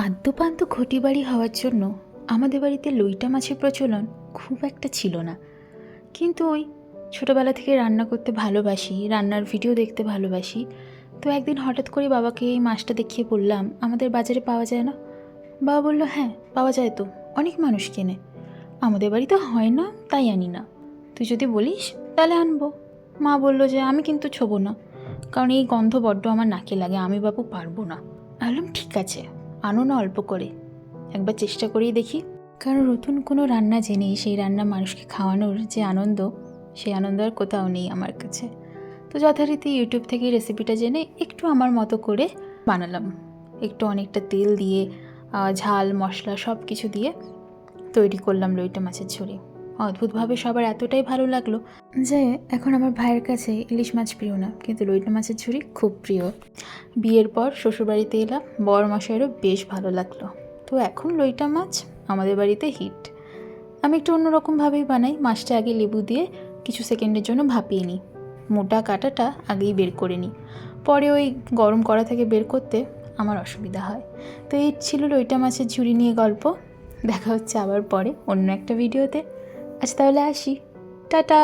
আদ্যপান্ত ঘটি বাড়ি হওয়ার জন্য আমাদের বাড়িতে লইটা মাছের প্রচলন খুব একটা ছিল না। কিন্তু ওই ছোটোবেলা থেকে রান্না করতে ভালোবাসি, রান্নার ভিডিও দেখতে ভালোবাসি। তো একদিন হঠাৎ করে বাবাকে এই মাছটা দেখিয়ে বললাম, আমাদের বাজারে পাওয়া যায় না? বাবা বলল, হ্যাঁ পাওয়া যায় তো, অনেক মানুষ কেনে। আমাদের বাড়িতে হয় না তাই আনি না, তুই যদি বলিস তাহলে আনবো। মা বলল যে আমি কিন্তু ছোবো না, কারণ এই গন্ধ বড্ড আমার নাকে লাগে, আমি বাবু পারবো না। বললাম ঠিক আছে, আনো না অল্প করে, একবার চেষ্টা করেই দেখি। কারণ নতুন কোনো রান্না জেনে সেই রান্না মানুষকে খাওয়ানোর যে আনন্দ, সেই আনন্দ আর কোথাও নেই আমার কাছে। তো যথারীতি ইউটিউব থেকে রেসিপিটা জেনে একটু আমার মতো করে বানালাম। একটু অনেকটা তেল দিয়ে ঝাল মশলা সব কিছু দিয়ে তৈরি করলাম লইটা মাছের ঝুড়ি। অদ্ভুতভাবে সবার এতটাই ভালো লাগলো যে এখন আমার ভাইয়ের কাছে ইলিশ মাছ প্রিয় না, কিন্তু লইটা মাছের ঝুড়ি খুব প্রিয়। বিয়ের পর শ্বশুরবাড়িতে এলাম, বর মশাইয়েরও বেশ ভালো লাগলো। তো এখন লইটা মাছ আমাদের বাড়িতে হিট। আমি একটু অন্যরকমভাবেই বানাই। মাছটা আগে লেবু দিয়ে কিছু সেকেন্ডের জন্য ভাপিয়ে নিই, মোটা কাঁটাটা আগেই বের করে নিই, পরে ওই গরম কড়া থেকে বের করতে আমার অসুবিধা হয়। তো এই ছিল লইটা মাছের ঝুড়ি নিয়ে গল্প। দেখা হচ্ছে আবার পরে অন্য একটা ভিডিওতে। আজ তাহলে আসি, টাটা।